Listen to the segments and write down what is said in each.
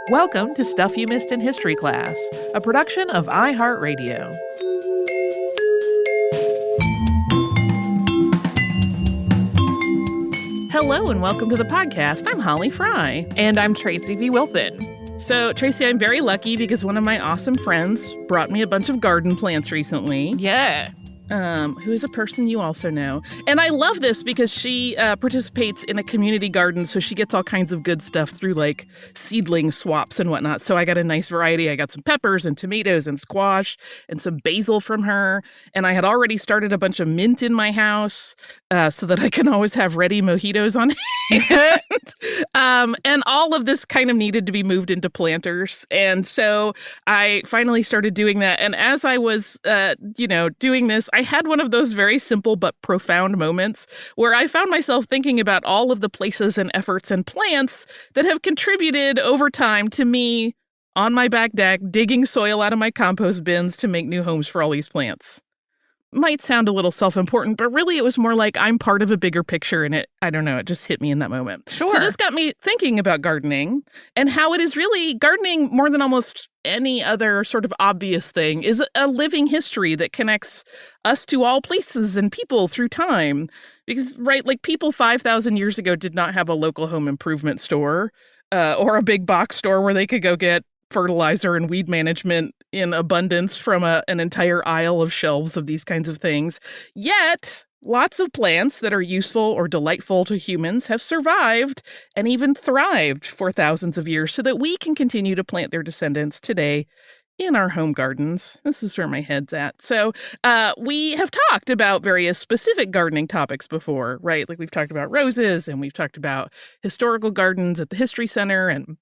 Welcome to Stuff You Missed in History Class, a production of iHeartRadio. Hello and welcome to the podcast. I'm Holly Fry. And I'm Tracy V. Wilson. So, Tracy, I'm very lucky because one of my awesome friends brought me a bunch of garden plants recently. Yeah. Who is a person you also know. And I love this because she participates in a community garden, so she gets all kinds of good stuff through, like, seedling swaps and whatnot. So I got a nice variety. I got some peppers and tomatoes and squash and some basil from her. And I had already started a bunch of mint in my house so that I can always have ready mojitos on hand. And all of this kind of needed to be moved into planters. And so I finally started doing that. And as I was, doing this, I had one of those very simple but profound moments where I found myself thinking about all of the places and efforts and plants that have contributed over time to me on my back deck, digging soil out of my compost bins to make new homes for all these plants. Might sound a little self-important, but really it was more like I'm part of a bigger picture, and it just hit me in that moment. Sure. So this got me thinking about gardening and how it is really gardening more than almost any other sort of obvious thing is a living history that connects us to all places and people through time. Because, right, like people 5,000 years ago did not have a local home improvement store or a big box store where they could go get fertilizer and weed management in abundance from an entire aisle of shelves of these kinds of things. Yet, lots of plants that are useful or delightful to humans have survived and even thrived for thousands of years so that we can continue to plant their descendants today in our home gardens. This is where my head's at. So we have talked about various specific gardening topics before, right? Like we've talked about roses and we've talked about historical gardens at the History Center and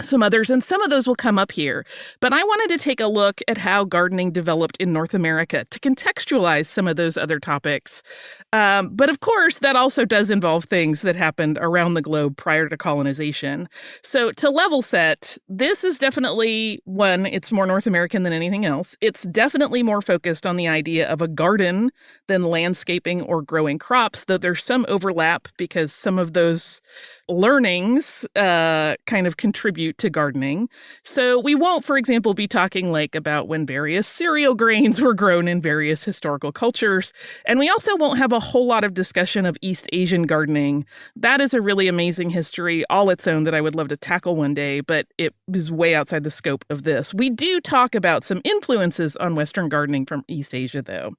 some others, and some of those will come up here. But I wanted to take a look at how gardening developed in North America to contextualize some of those other topics. But of course, that also does involve things that happened around the globe prior to colonization. So to level set, this is definitely one, it's more North American than anything else. It's definitely more focused on the idea of a garden than landscaping or growing crops, though there's some overlap because some of those learnings kind of contribute to gardening. So we won't, for example, be talking like about when various cereal grains were grown in various historical cultures. And we also won't have a whole lot of discussion of East Asian gardening. That is a really amazing history all its own that I would love to tackle one day, but it is way outside the scope of this. We do talk about some influences on Western gardening from East Asia, though.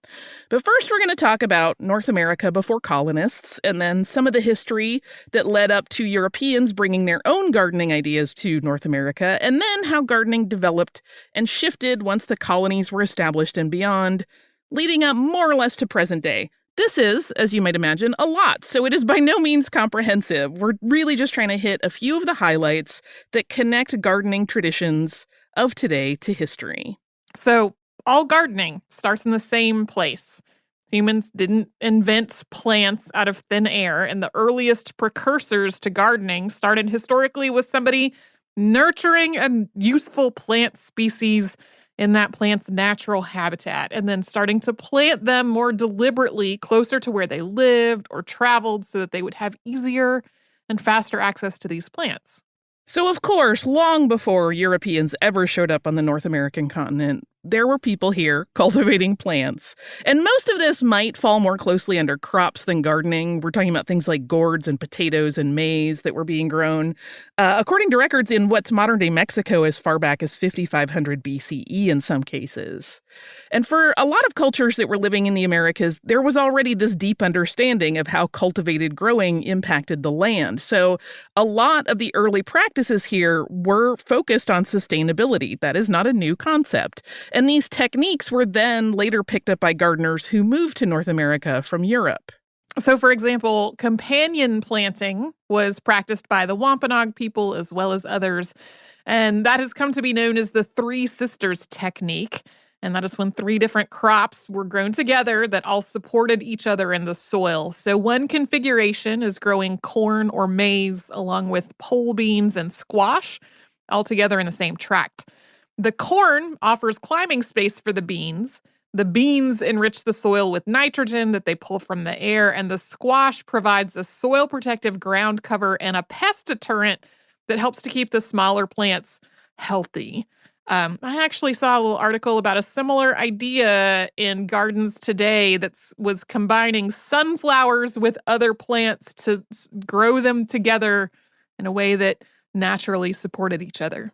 But first, we're going to talk about North America before colonists, and then some of the history that led up to Europeans bringing their own gardening ideas to North America, and then how gardening developed and shifted once the colonies were established and beyond, leading up more or less to present day. This is, as you might imagine, a lot, so it is by no means comprehensive. We're really just trying to hit a few of the highlights that connect gardening traditions of today to history. So all gardening starts in the same place. Humans didn't invent plants out of thin air, and the earliest precursors to gardening started historically with somebody nurturing a useful plant species in that plant's natural habitat, and then starting to plant them more deliberately closer to where they lived or traveled so that they would have easier and faster access to these plants. So, of course, long before Europeans ever showed up on the North American continent, there were people here cultivating plants. And most of this might fall more closely under crops than gardening. We're talking about things like gourds and potatoes and maize that were being grown. According to records in what's modern-day Mexico as far back as 5500 BCE in some cases. And for a lot of cultures that were living in the Americas, there was already this deep understanding of how cultivated growing impacted the land. So a lot of the early practices here were focused on sustainability. That is not a new concept. And these techniques were then later picked up by gardeners who moved to North America from Europe. So, for example, companion planting was practiced by the Wampanoag people as well as others. And that has come to be known as the Three Sisters technique. And that is when three different crops were grown together that all supported each other in the soil. So one configuration is growing corn or maize along with pole beans and squash all together in the same tract. The corn offers climbing space for the beans. The beans enrich the soil with nitrogen that they pull from the air, and the squash provides a soil protective ground cover and a pest deterrent that helps to keep the smaller plants healthy. I actually saw a little article about a similar idea in gardens today that was combining sunflowers with other plants to grow them together in a way that naturally supported each other.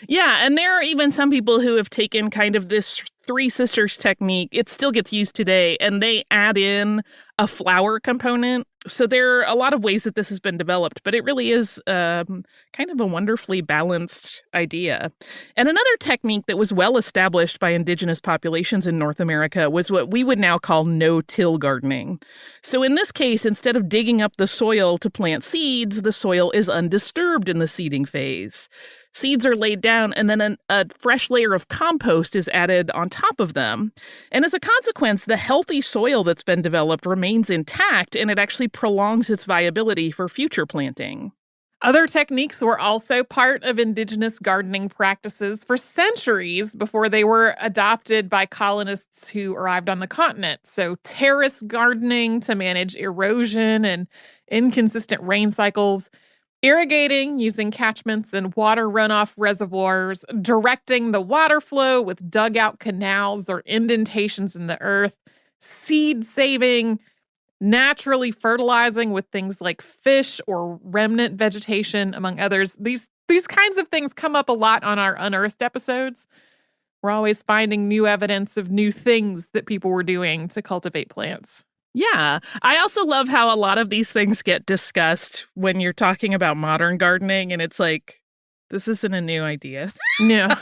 Yeah, and there are even some people who have taken kind of this Three Sisters technique. It still gets used today, and they add in a flower component. So there are a lot of ways that this has been developed, but it really is kind of a wonderfully balanced idea. And another technique that was well established by indigenous populations in North America was what we would now call no-till gardening. So in this case, instead of digging up the soil to plant seeds, the soil is undisturbed in the seeding phase. Seeds are laid down, and then a fresh layer of compost is added on top of them. And as a consequence, the healthy soil that's been developed remains intact, and it actually prolongs its viability for future planting. Other techniques were also part of indigenous gardening practices for centuries before they were adopted by colonists who arrived on the continent. So terrace gardening to manage erosion and inconsistent rain cycles, irrigating using catchments and water runoff reservoirs, directing the water flow with dugout canals or indentations in the earth, seed saving, naturally fertilizing with things like fish or remnant vegetation, among others. These kinds of things come up a lot on our Unearthed episodes. We're always finding new evidence of new things that people were doing to cultivate plants. Yeah. I also love how a lot of these things get discussed when you're talking about modern gardening, and it's like, this isn't a new idea. Yeah.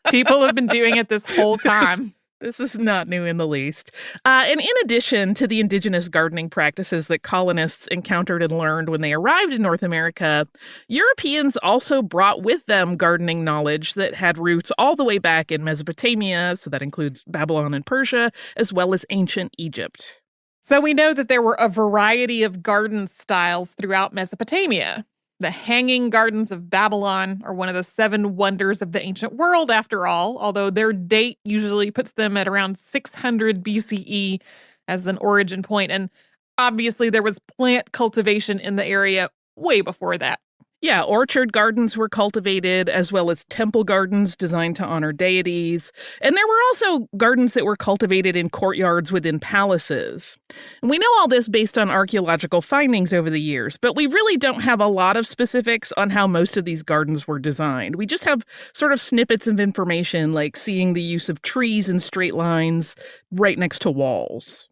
People have been doing it this whole time. This is not new in the least. And in addition to the indigenous gardening practices that colonists encountered and learned when they arrived in North America, Europeans also brought with them gardening knowledge that had roots all the way back in Mesopotamia, so that includes Babylon and Persia, as well as ancient Egypt. So we know that there were a variety of garden styles throughout Mesopotamia. The Hanging Gardens of Babylon are one of the 7 wonders of the ancient world, after all, although their date usually puts them at around 600 BCE as an origin point. And obviously, there was plant cultivation in the area way before that. Yeah, orchard gardens were cultivated, as well as temple gardens designed to honor deities. And there were also gardens that were cultivated in courtyards within palaces. And we know all this based on archaeological findings over the years, but we really don't have a lot of specifics on how most of these gardens were designed. We just have sort of snippets of information, like seeing the use of trees in straight lines right next to walls.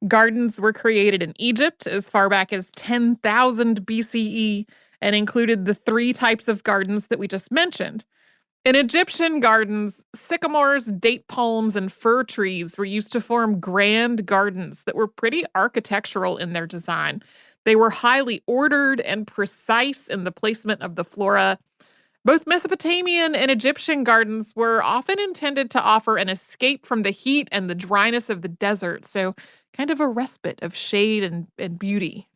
Gardens were created in Egypt as far back as 10,000 BCE. And included the 3 types of gardens that we just mentioned. In Egyptian gardens, sycamores, date palms, and fir trees were used to form grand gardens that were pretty architectural in their design. They were highly ordered and precise in the placement of the flora. Both Mesopotamian and Egyptian gardens were often intended to offer an escape from the heat and the dryness of the desert, so kind of a respite of shade and beauty.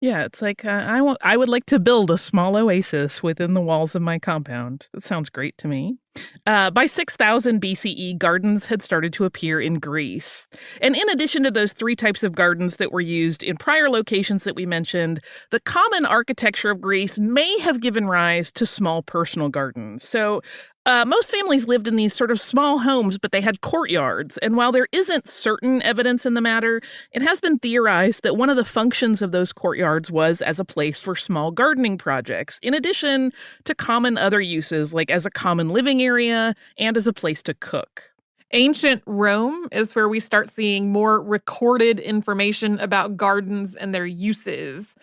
Yeah, it's like, I would like to build a small oasis within the walls of my compound. That sounds great to me. By 6000 BCE, gardens had started to appear in Greece. And in addition to those 3 types of gardens that were used in prior locations that we mentioned, the common architecture of Greece may have given rise to small personal gardens. So most families lived in these sort of small homes, but they had courtyards. And while there isn't certain evidence in the matter, it has been theorized that one of the functions of those courtyards was as a place for small gardening projects, in addition to common other uses, like as a common living area and as a place to cook. Ancient Rome is where we start seeing more recorded information about gardens and their uses.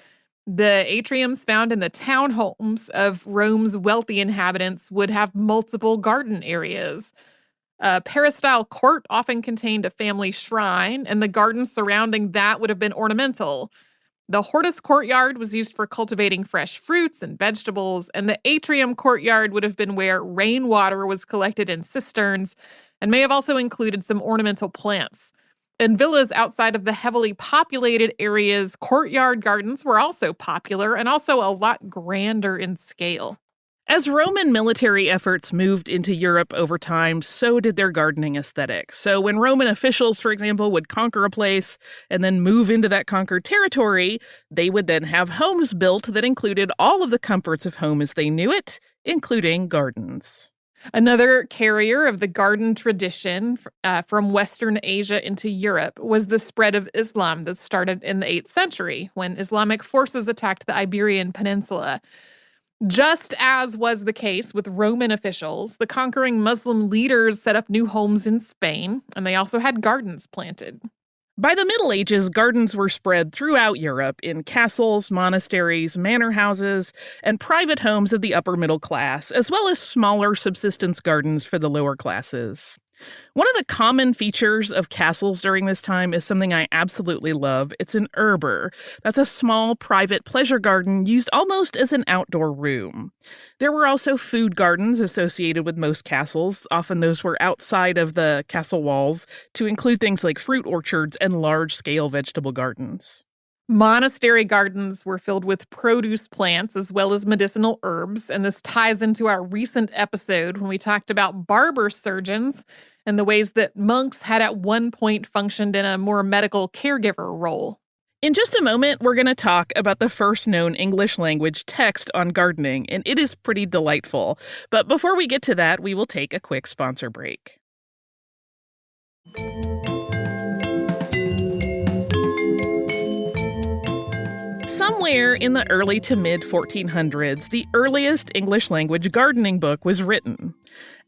The atriums found in the townhomes of Rome's wealthy inhabitants would have multiple garden areas. A peristyle court often contained a family shrine, and the gardens surrounding that would have been ornamental. The hortus courtyard was used for cultivating fresh fruits and vegetables, and the atrium courtyard would have been where rainwater was collected in cisterns and may have also included some ornamental plants. In villas outside of the heavily populated areas, courtyard gardens were also popular and also a lot grander in scale. As Roman military efforts moved into Europe over time, so did their gardening aesthetic. So when Roman officials, for example, would conquer a place and then move into that conquered territory, they would then have homes built that included all of the comforts of home as they knew it, including gardens. Another carrier of the garden tradition from Western Asia into Europe was the spread of Islam that started in the 8th century when Islamic forces attacked the Iberian Peninsula. Just as was the case with Roman officials, the conquering Muslim leaders set up new homes in Spain, and they also had gardens planted. By the Middle Ages, gardens were spread throughout Europe in castles, monasteries, manor houses, and private homes of the upper middle class, as well as smaller subsistence gardens for the lower classes. One of the common features of castles during this time is something I absolutely love. It's an arbor. That's a small private pleasure garden used almost as an outdoor room. There were also food gardens associated with most castles. Often those were outside of the castle walls to include things like fruit orchards and large-scale vegetable gardens. Monastery gardens were filled with produce plants as well as medicinal herbs, and this ties into our recent episode when we talked about barber surgeons and the ways that monks had at one point functioned in a more medical caregiver role. In just a moment, we're going to talk about the first known English language text on gardening, and it is pretty delightful. But before we get to that, we will take a quick sponsor break. Somewhere in the early to mid 1400s, the earliest English language gardening book was written.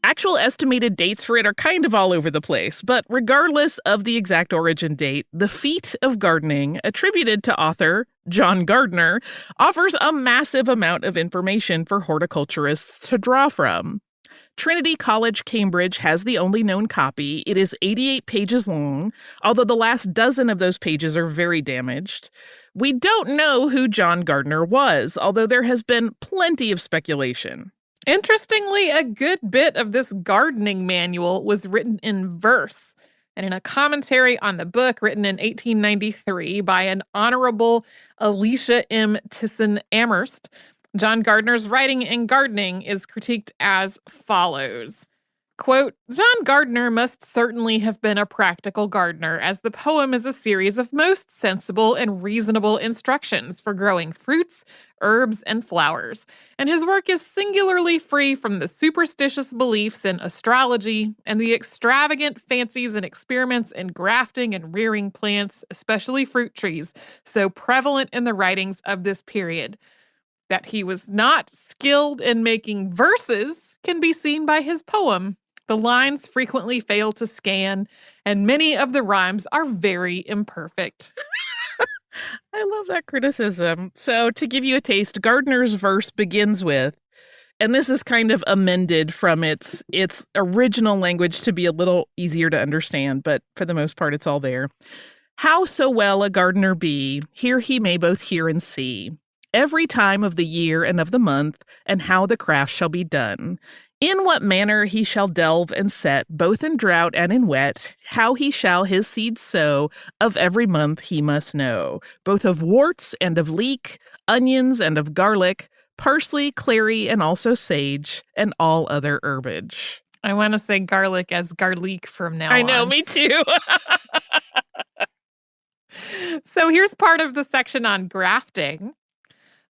Actual estimated dates for it are kind of all over the place, but regardless of the exact origin date, the feat of gardening, attributed to author John Gardner, offers a massive amount of information for horticulturists to draw from. Trinity College, Cambridge has the only known copy. It is 88 pages long, although the last dozen of those pages are very damaged. We don't know who John Gardner was, although there has been plenty of speculation. Interestingly, a good bit of this gardening manual was written in verse. And in a commentary on the book written in 1893 by an Honorable Alicia M. Tisson Amherst, John Gardner's writing in gardening is critiqued as follows. Quote, John Gardner must certainly have been a practical gardener, as the poem is a series of most sensible and reasonable instructions for growing fruits, herbs, and flowers, and his work is singularly free from the superstitious beliefs in astrology and the extravagant fancies and experiments in grafting and rearing plants, especially fruit trees, so prevalent in the writings of this period. That he was not skilled in making verses can be seen by his poem. The lines frequently fail to scan, and many of the rhymes are very imperfect. I love that criticism. So to give you a taste, Gardner's verse begins with, and this is kind of amended from its original language to be a little easier to understand, but for the most part, it's all there. How so well a gardener be, here he may both hear and see. Every time of the year and of the month, and how the craft shall be done. In what manner he shall delve and set, both in drought and in wet, how he shall his seed sow, of every month he must know, both of worts and of leek, onions and of garlic, parsley, clary, and also sage, and all other herbage. I want to say garlic as garlic from now on. I know, me too. So here's part of the section on grafting.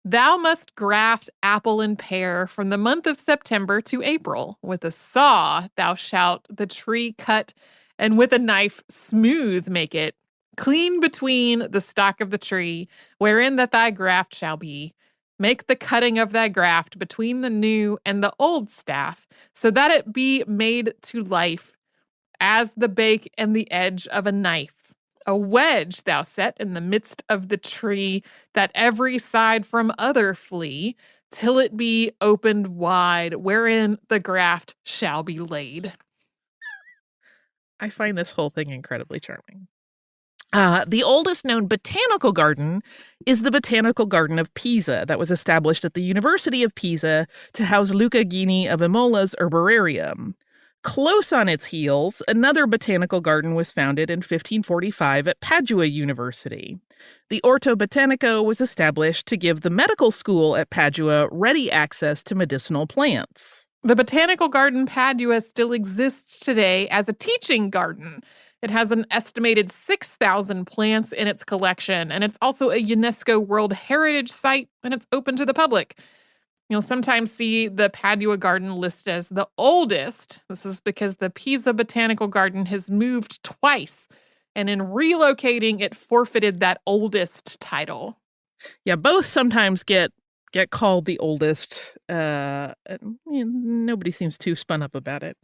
Thou must graft apple and pear from the month of September to April. With a saw thou shalt the tree cut, and with a knife smooth make it, clean between the stock of the tree, wherein that thy graft shall be. Make the cutting of thy graft between the new and the old staff, so that it be made to life, as the bake and the edge of a knife. A wedge thou set in the midst of the tree, that every side from other flee, till it be opened wide, wherein the graft shall be laid. I find this whole thing incredibly charming. The oldest known botanical garden is the Botanical Garden of Pisa that was established at the University of Pisa to house Luca Ghini of Imola's herbararium. Close on its heels, another botanical garden was founded in 1545 at Padua University. The Orto Botanico was established to give the medical school at Padua ready access to medicinal plants. The Botanical Garden Padua still exists today as a teaching garden. It has an estimated 6,000 plants in its collection, and it's also a UNESCO World Heritage Site, and it's open to the public. You'll sometimes see the Padua Garden listed as the oldest. This is because the Pisa Botanical Garden has moved twice, and in relocating, it forfeited that oldest title. Yeah, both sometimes get called the oldest. Nobody seems too spun up about it.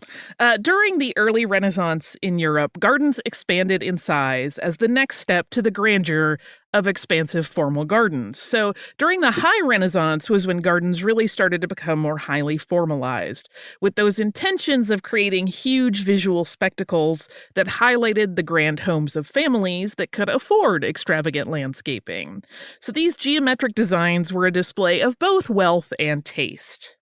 During the early Renaissance in Europe, gardens expanded in size as the next step to the grandeur of expansive formal gardens. So during the High Renaissance was when gardens really started to become more highly formalized, with those intentions of creating huge visual spectacles that highlighted the grand homes of families that could afford extravagant landscaping. So these geometric designs were a display of both wealth and taste.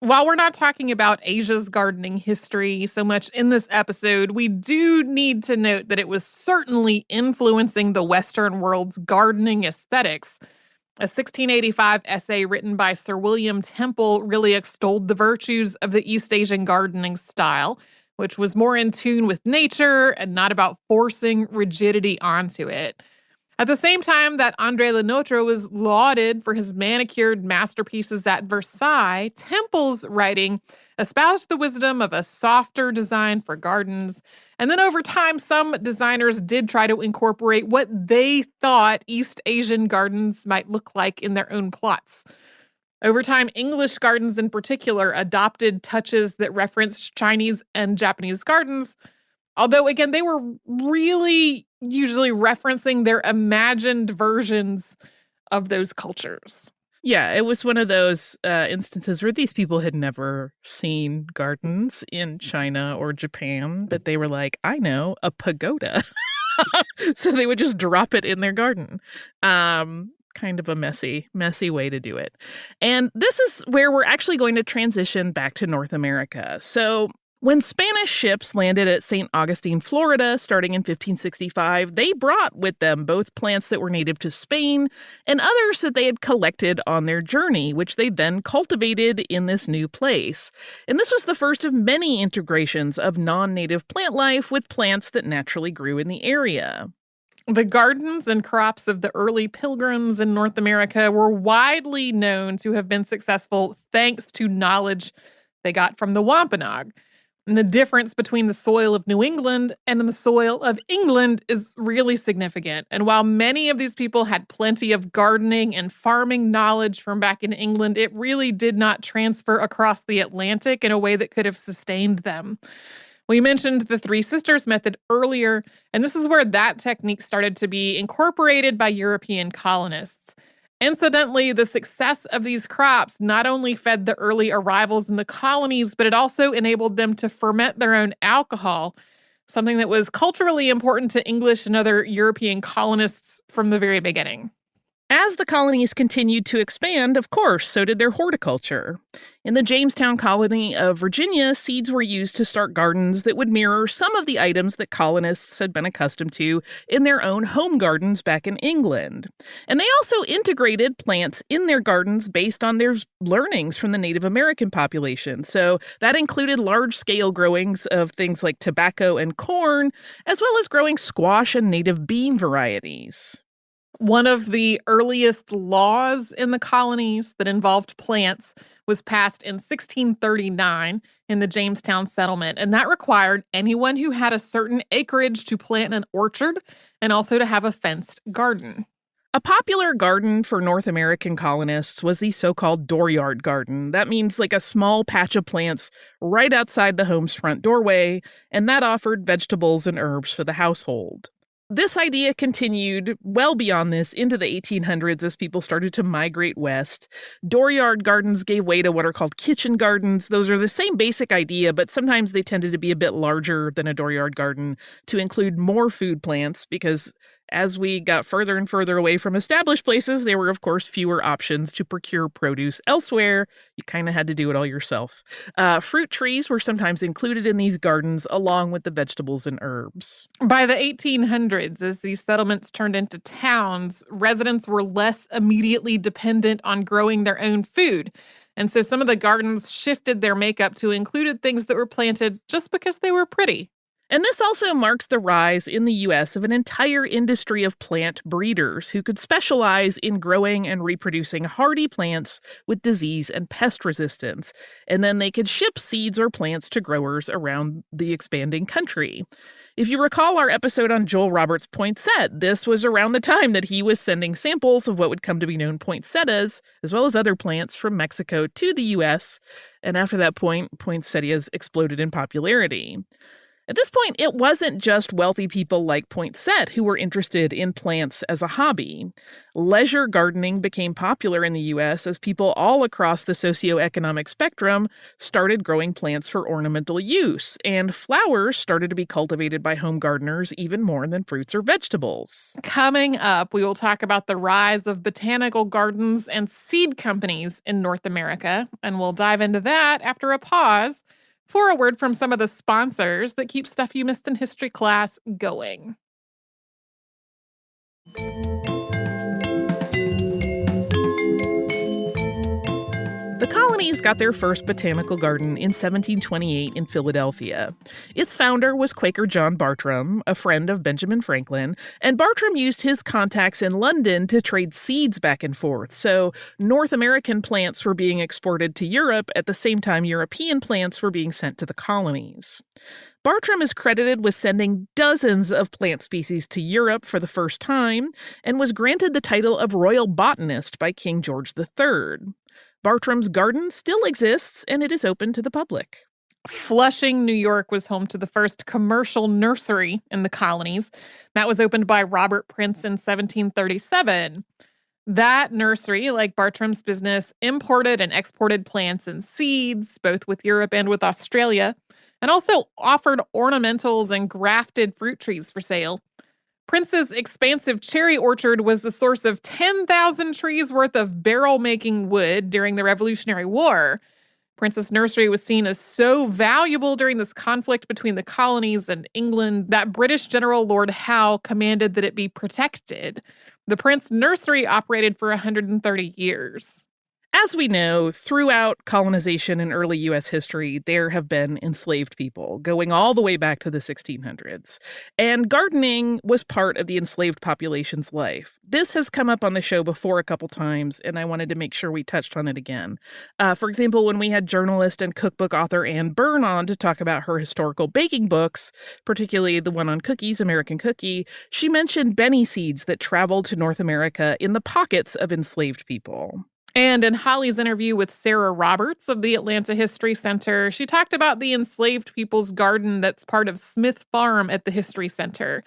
While we're not talking about Asia's gardening history so much in this episode, we do need to note that it was certainly influencing the Western world's gardening aesthetics. A 1685 essay written by Sir William Temple really extolled the virtues of the East Asian gardening style, which was more in tune with nature and not about forcing rigidity onto it. At the same time that André Le Nôtre was lauded for his manicured masterpieces at Versailles, Temple's writing espoused the wisdom of a softer design for gardens. And then over time, some designers did try to incorporate what they thought East Asian gardens might look like in their own plots. Over time, English gardens in particular adopted touches that referenced Chinese and Japanese gardens. Although, again, they were really usually referencing their imagined versions of those cultures. Yeah, it was one of those instances where these people had never seen gardens in China or Japan, but they were like, I know, a pagoda. So they would just drop it in their garden. Kind of a messy way to do it. And this is where we're actually going to transition back to North America. So when Spanish ships landed at St. Augustine, Florida, starting in 1565, they brought with them both plants that were native to Spain and others that they had collected on their journey, which they then cultivated in this new place. And this was the first of many integrations of non-native plant life with plants that naturally grew in the area. The gardens and crops of the early pilgrims in North America were widely known to have been successful thanks to knowledge they got from the Wampanoag. And the difference between the soil of New England and the soil of England is really significant. And while many of these people had plenty of gardening and farming knowledge from back in England, it really did not transfer across the Atlantic in a way that could have sustained them. We mentioned the Three Sisters method earlier, and this is where that technique started to be incorporated by European colonists. Incidentally, the success of these crops not only fed the early arrivals in the colonies, but it also enabled them to ferment their own alcohol, something that was culturally important to English and other European colonists from the very beginning. As the colonies continued to expand, of course, so did their horticulture. In the Jamestown colony of Virginia, seeds were used to start gardens that would mirror some of the items that colonists had been accustomed to in their own home gardens back in England. And they also integrated plants in their gardens based on their learnings from the Native American population. So that included large-scale growings of things like tobacco and corn, as well as growing squash and native bean varieties. One of the earliest laws in the colonies that involved plants was passed in 1639 in the Jamestown settlement, and that required anyone who had a certain acreage to plant an orchard and also to have a fenced garden. A popular garden for North American colonists was the so-called dooryard garden. That means like a small patch of plants right outside the home's front doorway, and that offered vegetables and herbs for the household. This idea continued well beyond this into the 1800s as people started to migrate west. Dooryard gardens gave way to what are called kitchen gardens. Those are the same basic idea, but sometimes they tended to be a bit larger than a dooryard garden to include more food plants because As we got further and further away from established places, there were, of course, fewer options to procure produce elsewhere. You kind of had to do it all yourself. Fruit trees were sometimes included in these gardens along with the vegetables and herbs. By the 1800s, as these settlements turned into towns, residents were less immediately dependent on growing their own food. And so some of the gardens shifted their makeup to include things that were planted just because they were pretty. And this also marks the rise in the U.S. of an entire industry of plant breeders who could specialize in growing and reproducing hardy plants with disease and pest resistance. And then they could ship seeds or plants to growers around the expanding country. If you recall our episode on Joel Roberts' poinsettia, this was around the time that he was sending samples of what would come to be known poinsettias, as well as other plants from Mexico to the U.S. And after that point, poinsettias exploded in popularity. At this point, it wasn't just wealthy people like Poinsett who were interested in plants as a hobby. Leisure gardening became popular in the U.S. as people all across the socioeconomic spectrum started growing plants for ornamental use, and flowers started to be cultivated by home gardeners even more than fruits or vegetables. Coming up, we will talk about the rise of botanical gardens and seed companies in North America, and we'll dive into that after a pause for a word from some of the sponsors that keep Stuff You Missed in History class going. The colonies got their first botanical garden in 1728 in Philadelphia. Its founder was Quaker John Bartram, a friend of Benjamin Franklin, and Bartram used his contacts in London to trade seeds back and forth, so North American plants were being exported to Europe at the same time European plants were being sent to the colonies. Bartram is credited with sending dozens of plant species to Europe for the first time and was granted the title of Royal Botanist by King George III. Bartram's garden still exists, and it is open to the public. Flushing, New York was home to the first commercial nursery in the colonies. That was opened by Robert Prince in 1737. That nursery, like Bartram's business, imported and exported plants and seeds, both with Europe and with Australia, and also offered ornamentals and grafted fruit trees for sale. Prince's expansive cherry orchard was the source of 10,000 trees worth of barrel-making wood during the Revolutionary War. Prince's nursery was seen as so valuable during this conflict between the colonies and England that British General Lord Howe commanded that it be protected. The Prince nursery operated for 130 years. As we know, throughout colonization in early U.S. history, there have been enslaved people, going all the way back to the 1600s. And gardening was part of the enslaved population's life. This has come up on the show before a couple times, and I wanted to make sure we touched on it again. For example, when we had journalist and cookbook author Anne Byrne on to talk about her historical baking books, particularly the one on cookies, American Cookie, she mentioned benny seeds that traveled to North America in the pockets of enslaved people. And in Holly's interview with Sarah Roberts of the Atlanta History Center, she talked about the enslaved people's garden that's part of Smith Farm at the History Center,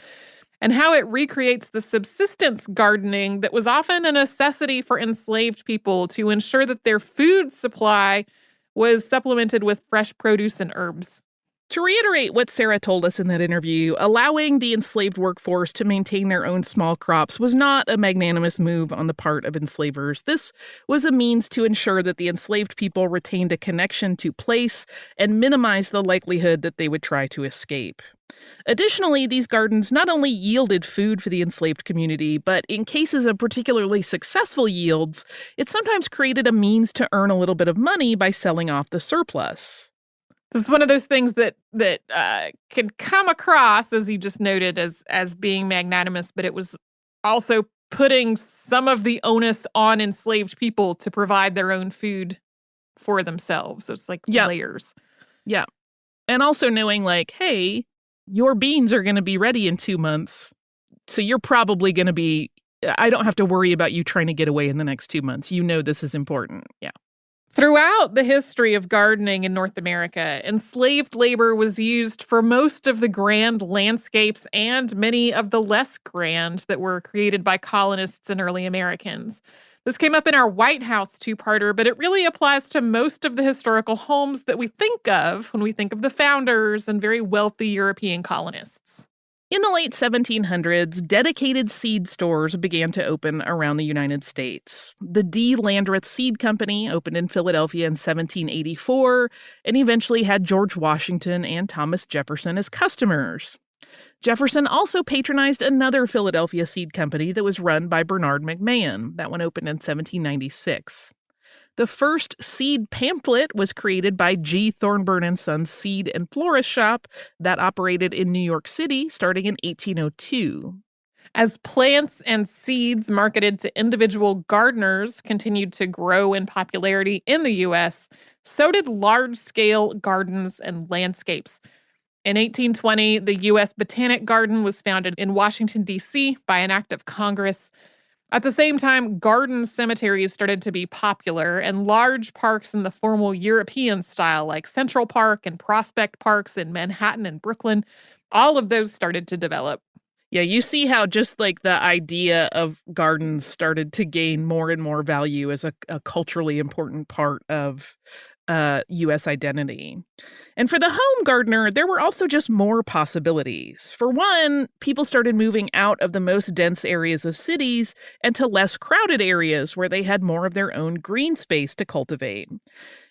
and how it recreates the subsistence gardening that was often a necessity for enslaved people to ensure that their food supply was supplemented with fresh produce and herbs. To reiterate what Sarah told us in that interview, allowing the enslaved workforce to maintain their own small crops was not a magnanimous move on the part of enslavers. This was a means to ensure that the enslaved people retained a connection to place and minimize the likelihood that they would try to escape. Additionally, these gardens not only yielded food for the enslaved community, but in cases of particularly successful yields, it sometimes created a means to earn a little bit of money by selling off the surplus. This is one of those things that can come across, as you just noted, as being magnanimous, but it was also putting some of the onus on enslaved people to provide their own food for themselves. So it's like layers. Yeah. And also knowing like, hey, your beans are going to be ready in 2 months. So you're probably going to be, I don't have to worry about you trying to get away in the next 2 months. You know this is important. Yeah. Throughout the history of gardening in North America, enslaved labor was used for most of the grand landscapes and many of the less grand that were created by colonists and early Americans. This came up in our White House two-parter, but it really applies to most of the historical homes that we think of when we think of the founders and very wealthy European colonists. In the late 1700s, dedicated seed stores began to open around the United States. The D. Landreth Seed Company opened in Philadelphia in 1784 and eventually had George Washington and Thomas Jefferson as customers. Jefferson also patronized another Philadelphia seed company that was run by Bernard McMahon. That one opened in 1796. The first seed pamphlet was created by G. Thornburn and Sons Seed and Florist Shop that operated in New York City starting in 1802. As plants and seeds marketed to individual gardeners continued to grow in popularity in the U.S., so did large-scale gardens and landscapes. In 1820, the U.S. Botanic Garden was founded in Washington, D.C. by an act of Congress. At the same time, garden cemeteries started to be popular, and large parks in the formal European style, like Central Park and Prospect Parks in Manhattan and Brooklyn, all of those started to develop. Yeah, you see how just like the idea of gardens started to gain more and more value as a culturally important part of U.S. identity. And for the home gardener, there were also just more possibilities. For one, people started moving out of the most dense areas of cities and to less crowded areas where they had more of their own green space to cultivate.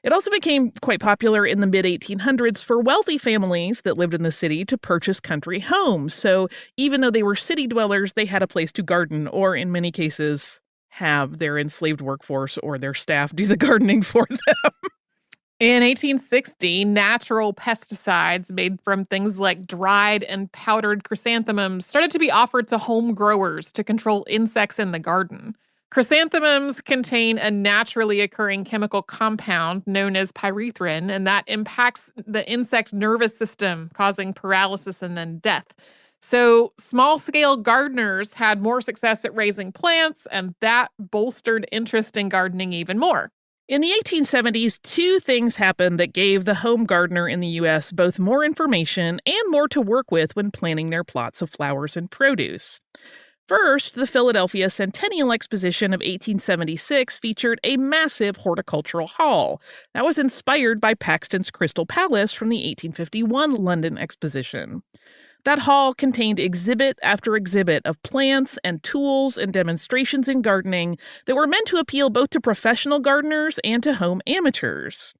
It also became quite popular in the mid-1800s for wealthy families that lived in the city to purchase country homes. So even though they were city dwellers, they had a place to garden, or in many cases, have their enslaved workforce or their staff do the gardening for them. In 1860, natural pesticides made from things like dried and powdered chrysanthemums started to be offered to home growers to control insects in the garden. Chrysanthemums contain a naturally occurring chemical compound known as pyrethrin, and that impacts the insect nervous system, causing paralysis and then death. So, small-scale gardeners had more success at raising plants, and that bolstered interest in gardening even more. In the 1870s, two things happened that gave the home gardener in the U.S. both more information and more to work with when planning their plots of flowers and produce. First, the Philadelphia Centennial Exposition of 1876 featured a massive horticultural hall that was inspired by Paxton's Crystal Palace from the 1851 London Exposition. That hall contained exhibit after exhibit of plants and tools and demonstrations in gardening that were meant to appeal both to professional gardeners and to home amateurs.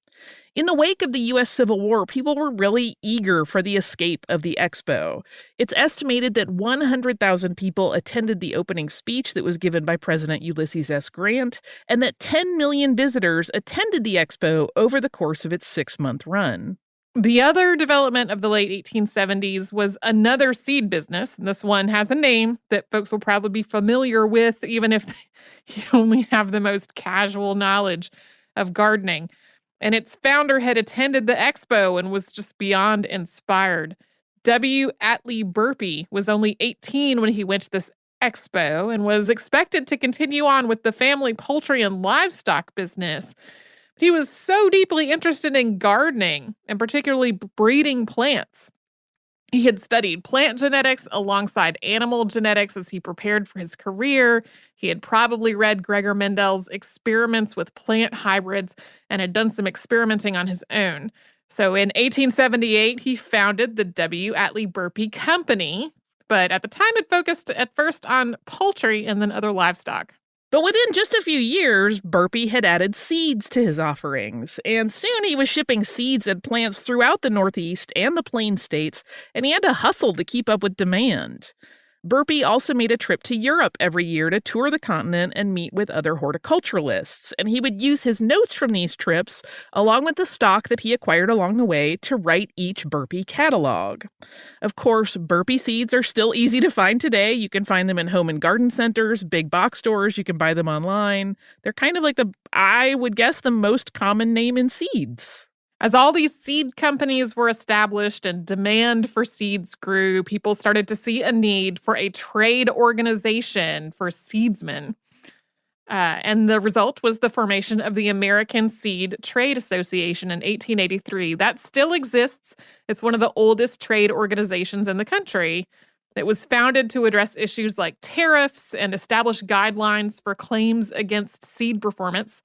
In the wake of the U.S. Civil War, people were really eager for the escape of the expo. It's estimated that 100,000 people attended the opening speech that was given by President Ulysses S. Grant, and that 10 million visitors attended the expo over the course of its 6-month run. The other development of the late 1870s was another seed business. And this one has a name that folks will probably be familiar with, even if you only have the most casual knowledge of gardening. And its founder had attended the expo and was just beyond inspired. W. Atlee Burpee was only 18 when he went to this expo and was expected to continue on with the family poultry and livestock business. He was so deeply interested in gardening and particularly breeding plants. He had studied plant genetics alongside animal genetics as he prepared for his career. He had probably read Gregor Mendel's experiments with plant hybrids and had done some experimenting on his own. So in 1878, he founded the W. Atlee Burpee Company, but at the time it focused at first on poultry and then other livestock. But within just a few years, Burpee had added seeds to his offerings, and soon he was shipping seeds and plants throughout the Northeast and the Plain States, and he had to hustle to keep up with demand. Burpee also made a trip to Europe every year to tour the continent and meet with other horticulturalists, and he would use his notes from these trips, along with the stock that he acquired along the way, to write each Burpee catalog. Of course, Burpee seeds are still easy to find today. You can find them in home and garden centers, big box stores. You can buy them online. They're kind of like I would guess, the most common name in seeds. As all these seed companies were established and demand for seeds grew, people started to see a need for a trade organization for seedsmen. And the result was the formation of the American Seed Trade Association in 1883. That still exists. It's one of the oldest trade organizations in the country. It was founded to address issues like tariffs and establish guidelines for claims against seed performance.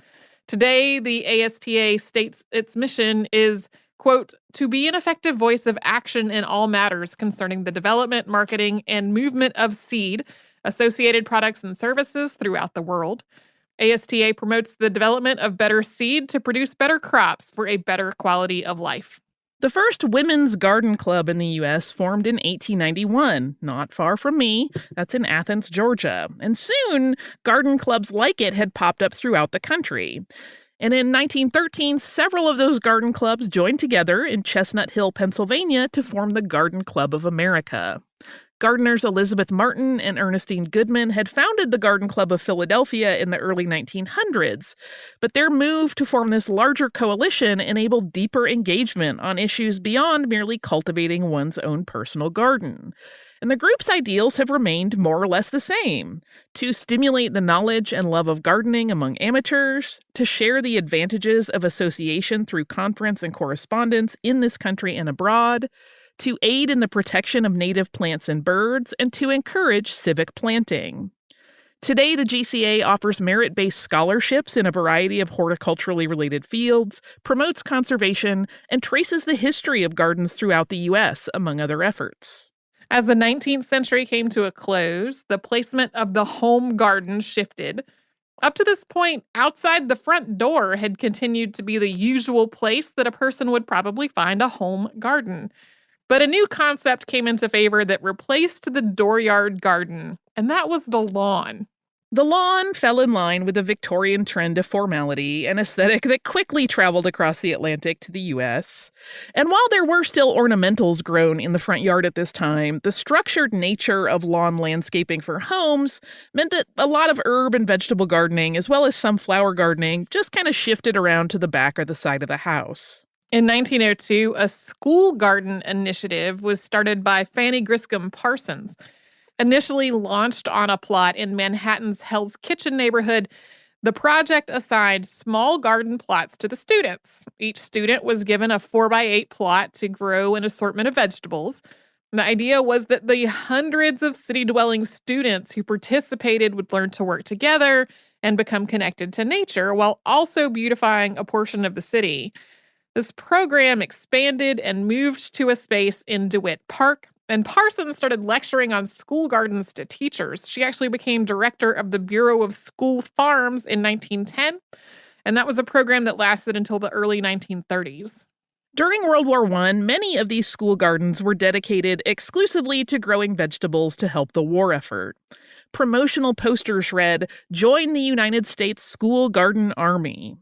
Today, the ASTA states its mission is Quote, to be an effective voice of action in all matters concerning the development, marketing, and movement of seed, associated products, and services throughout the world. ASTA promotes the development of better seed to produce better crops for a better quality of life. The first women's garden club in the U.S. formed in 1891, not far from me. That's in Athens, Georgia. And soon, garden clubs like it had popped up throughout the country. And in 1913, several of those garden clubs joined together in Chestnut Hill, Pennsylvania, to form the Garden Club of America. Gardeners Elizabeth Martin and Ernestine Goodman had founded the Garden Club of Philadelphia in the early 1900s, but their move to form this larger coalition enabled deeper engagement on issues beyond merely cultivating one's own personal garden. And the group's ideals have remained more or less the same: to stimulate the knowledge and love of gardening among amateurs, to share the advantages of association through conference and correspondence in this country and abroad, to aid in the protection of native plants and birds, and to encourage civic planting. Today, the GCA offers merit-based scholarships in a variety of horticulturally related fields, promotes conservation, and traces the history of gardens throughout the U.S., among other efforts. As the 19th century came to a close, the placement of the home garden shifted. Up to this point, outside the front door had continued to be the usual place that a person would probably find a home garden. But a new concept came into favor that replaced the dooryard garden, and that was the lawn. The lawn fell in line with the Victorian trend of formality, an aesthetic that quickly traveled across the Atlantic to the U.S. And while there were still ornamentals grown in the front yard at this time, the structured nature of lawn landscaping for homes meant that a lot of herb and vegetable gardening, as well as some flower gardening, just kind of shifted around to the back or the side of the house. In 1902, a school garden initiative was started by Fanny Griscom Parsons. Initially launched on a plot in Manhattan's Hell's Kitchen neighborhood, the project assigned small garden plots to the students. Each student was given a 4x8 plot to grow an assortment of vegetables. The idea was that the hundreds of city-dwelling students who participated would learn to work together and become connected to nature while also beautifying a portion of the city. This program expanded and moved to a space in DeWitt Park, and Parsons started lecturing on school gardens to teachers. She actually became director of the Bureau of School Farms in 1910, and that was a program that lasted until the early 1930s. During World War I, many of these school gardens were dedicated exclusively to growing vegetables to help the war effort. Promotional posters read, "Join the United States School Garden Army."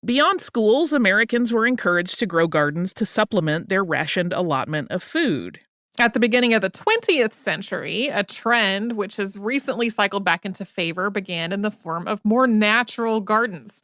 Beyond schools, Americans were encouraged to grow gardens to supplement their rationed allotment of food. At the beginning of the 20th century, a trend which has recently cycled back into favor began in the form of more natural gardens.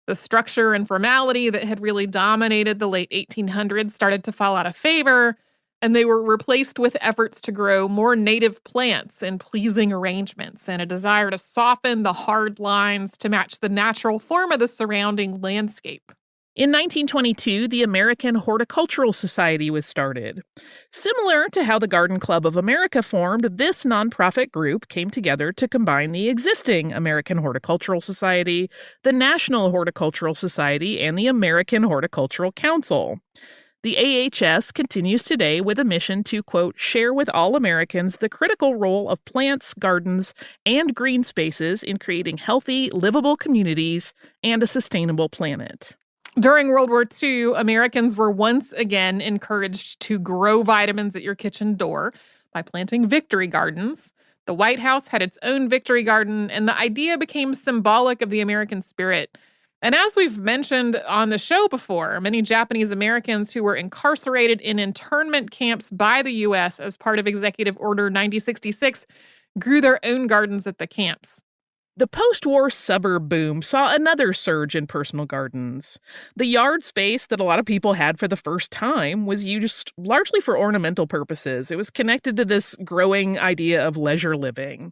The structure and formality that had really dominated the late 1800s started to fall out of favor, and they were replaced with efforts to grow more native plants in pleasing arrangements and a desire to soften the hard lines to match the natural form of the surrounding landscape. In 1922, the American Horticultural Society was started. Similar to how the Garden Club of America formed, this nonprofit group came together to combine the existing American Horticultural Society, the National Horticultural Society, and the American Horticultural Council. The AHS continues today with a mission to, quote, share with all Americans the critical role of plants, gardens, and green spaces in creating healthy, livable communities and a sustainable planet. During World War II, Americans were once again encouraged to grow vitamins at your kitchen door by planting victory gardens. The White House had its own victory garden, and the idea became symbolic of the American spirit. And as we've mentioned on the show before, many Japanese Americans who were incarcerated in internment camps by the U.S. as part of Executive Order 9066 grew their own gardens at the camps. The post-war suburb boom saw another surge in personal gardens. The yard space that a lot of people had for the first time was used largely for ornamental purposes. It was connected to this growing idea of leisure living.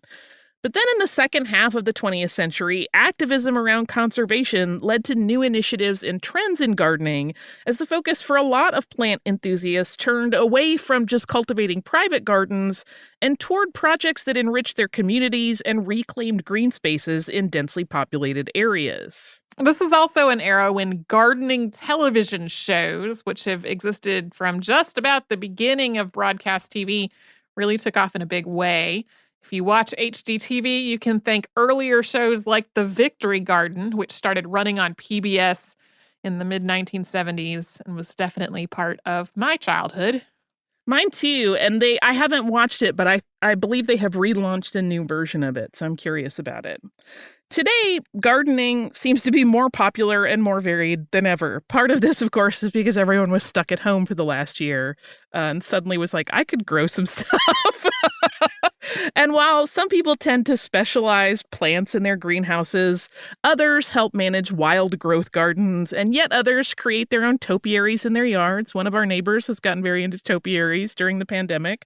But then in the second half of the 20th century, activism around conservation led to new initiatives and trends in gardening, as the focus for a lot of plant enthusiasts turned away from just cultivating private gardens and toward projects that enriched their communities and reclaimed green spaces in densely populated areas. This is also an era when gardening television shows, which have existed from just about the beginning of broadcast TV, really took off in a big way. If you watch HGTV, you can thank earlier shows like The Victory Garden, which started running on PBS in the mid 1970s and was definitely part of my childhood. Mine too, and I haven't watched it, but I believe they have relaunched a new version of it, so I'm curious about it. Today, gardening seems to be more popular and more varied than ever. Part of this, of course, is because everyone was stuck at home for the last year and suddenly was like, I could grow some stuff. And while some people tend to specialize plants in their greenhouses, others help manage wild growth gardens, and yet others create their own topiaries in their yards. One of our neighbors has gotten very into topiaries during the pandemic.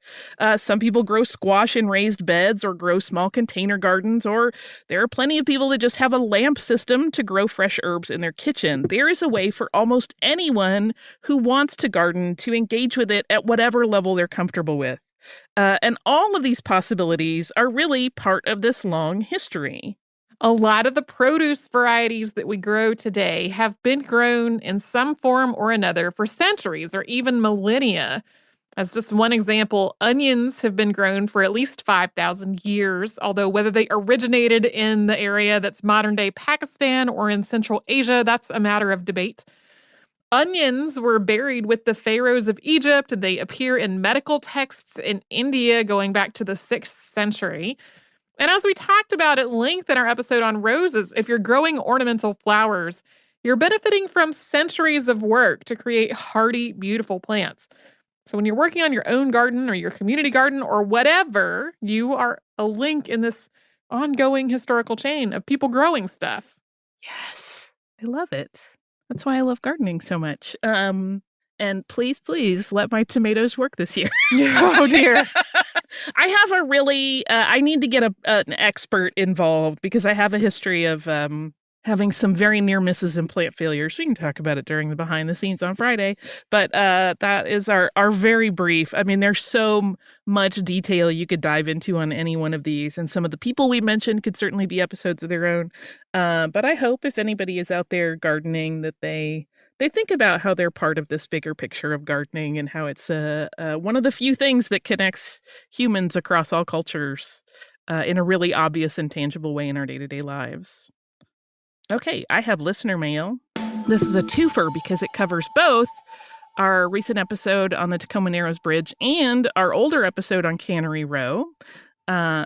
Some people grow squash in raised beds or grow small container gardens, or there are plenty of people that just have a lamp system to grow fresh herbs in their kitchen. There is a way for almost anyone who wants to garden to engage with it at whatever level they're comfortable with. And all of these possibilities are really part of this long history. A lot of the produce varieties that we grow today have been grown in some form or another for centuries or even millennia. As just one example, onions have been grown for at least 5,000 years, although whether they originated in the area that's modern-day Pakistan or in Central Asia, that's a matter of debate. Onions were buried with the pharaohs of Egypt, and they appear in medical texts in India going back to the 6th century. And as we talked about at length in our episode on roses, if you're growing ornamental flowers, you're benefiting from centuries of work to create hardy, beautiful plants. So when you're working on your own garden or your community garden or whatever, you are a link in this ongoing historical chain of people growing stuff. Yes, I love it. That's why I love gardening so much. And please, please let my tomatoes work this year. Oh, dear. I have a really, I need to get an expert involved because I have a history of having some very near misses and plant failures. We can talk about it during the behind the scenes on Friday. But that is our very brief. I mean, there's so much detail you could dive into on any one of these. And some of the people we mentioned could certainly be episodes of their own. But I hope if anybody is out there gardening that they think about how they're part of this bigger picture of gardening and how it's one of the few things that connects humans across all cultures in a really obvious and tangible way in our day-to-day lives. Okay, I have listener mail. This is a twofer because it covers both our recent episode on the Tacoma Narrows Bridge and our older episode on Cannery Row.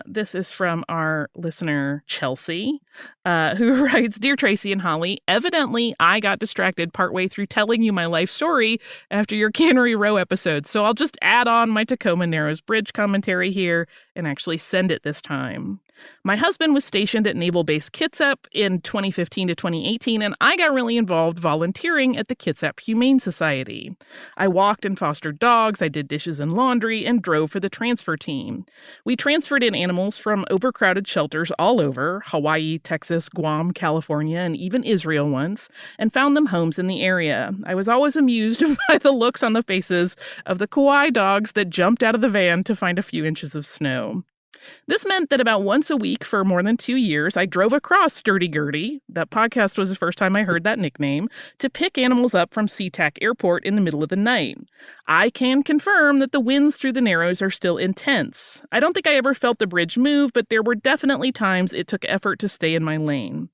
This is from our listener, Chelsea, who writes, Dear Tracy and Holly, evidently I got distracted partway through telling you my life story after your Cannery Row episode, so I'll just add on my Tacoma Narrows Bridge commentary here and actually send it this time. My husband was stationed at Naval Base Kitsap in 2015 to 2018, and I got really involved volunteering at the Kitsap Humane Society. I walked and fostered dogs, I did dishes and laundry, and drove for the transfer team. We transferred in animals from overcrowded shelters all over, Hawaii, Texas, Guam, California, and even Israel once, and found them homes in the area. I was always amused by the looks on the faces of the Kauai dogs that jumped out of the van to find a few inches of snow. This meant that about once a week for more than 2 years, I drove across Sturdy Gertie, that podcast was the first time I heard that nickname, to pick animals up from SeaTac Airport in the middle of the night. I can confirm that the winds through the Narrows are still intense. I don't think I ever felt the bridge move, but there were definitely times it took effort to stay in my lane.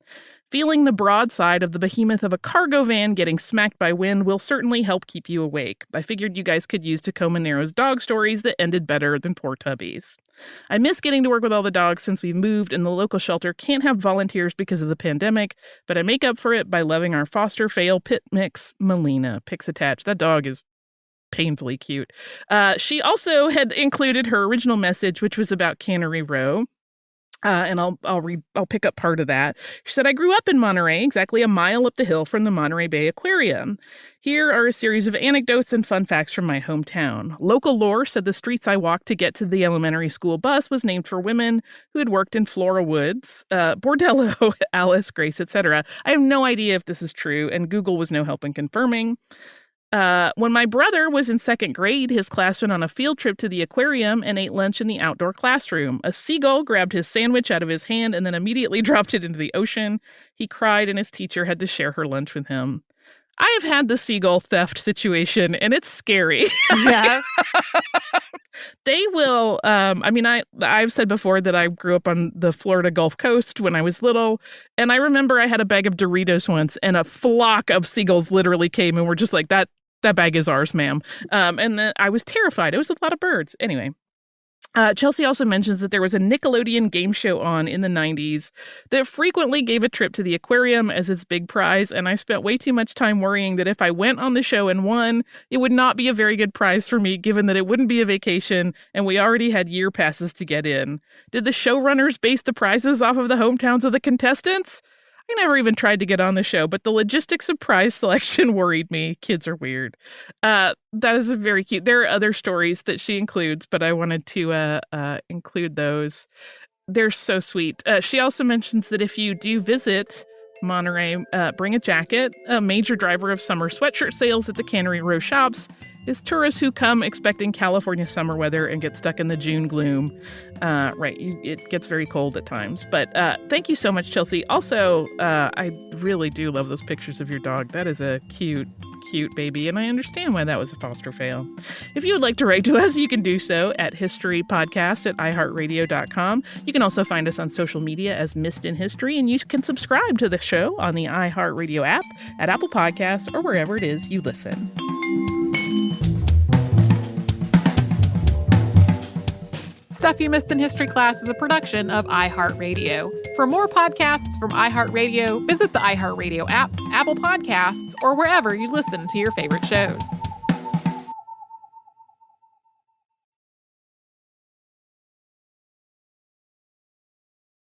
Feeling the broadside of the behemoth of a cargo van getting smacked by wind will certainly help keep you awake. I figured you guys could use Tacoma Narrows dog stories that ended better than poor Tubby's. I miss getting to work with all the dogs since we've moved and the local shelter can't have volunteers because of the pandemic, but I make up for it by loving our foster fail pit mix, Melina. Pics attached. That dog is painfully cute. She also had included her original message, which was about Cannery Row. And I'll pick up part of that. She said, I grew up in Monterey, exactly a mile up the hill from the Monterey Bay Aquarium. Here are a series of anecdotes and fun facts from my hometown. Local lore said the streets I walked to get to the elementary school bus was named for women who had worked in Flora Woods, Bordello, Alice, Grace, etc. I have no idea if this is true, and Google was no help in confirming. When my brother was in second grade, his class went on a field trip to the aquarium and ate lunch in the outdoor classroom. A seagull grabbed his sandwich out of his hand and then immediately dropped it into the ocean. He cried and his teacher had to share her lunch with him. I have had the seagull theft situation and it's scary. Yeah. They will, I've said before that I grew up on the Florida Gulf Coast when I was little, and I remember I had a bag of Doritos once, and a flock of seagulls literally came and were just like, that bag is ours, ma'am. And then I was terrified. It was a lot of birds. Anyway. Chelsea also mentions that there was a Nickelodeon game show on in the 90s that frequently gave a trip to the aquarium as its big prize, and I spent way too much time worrying that if I went on the show and won, it would not be a very good prize for me, given that it wouldn't be a vacation, and we already had year passes to get in. Did the showrunners base the prizes off of the hometowns of the contestants? I never even tried to get on the show, but the logistics of prize selection worried me. Kids are weird. That is very cute. There are other stories that she includes, but I wanted to include those. They're so sweet. She also mentions that if you do visit Monterey, bring a jacket. A major driver of summer sweatshirt sales at the Cannery Row shops is tourists who come expecting California summer weather and get stuck in the June gloom. It gets very cold at times. But thank you so much, Chelsea. Also, I really do love those pictures of your dog. That is a cute baby, and I understand why that was a foster fail. If you would like to write to us, you can do so at historypodcast@iheartradio.com. You can also find us on social media as Missed in History, and you can subscribe to the show on the iHeartRadio app, at Apple Podcasts, or wherever it is you listen. Stuff You Missed in History Class is a production of iHeartRadio. For more podcasts from iHeartRadio, visit the iHeartRadio app, Apple Podcasts, or wherever you listen to your favorite shows.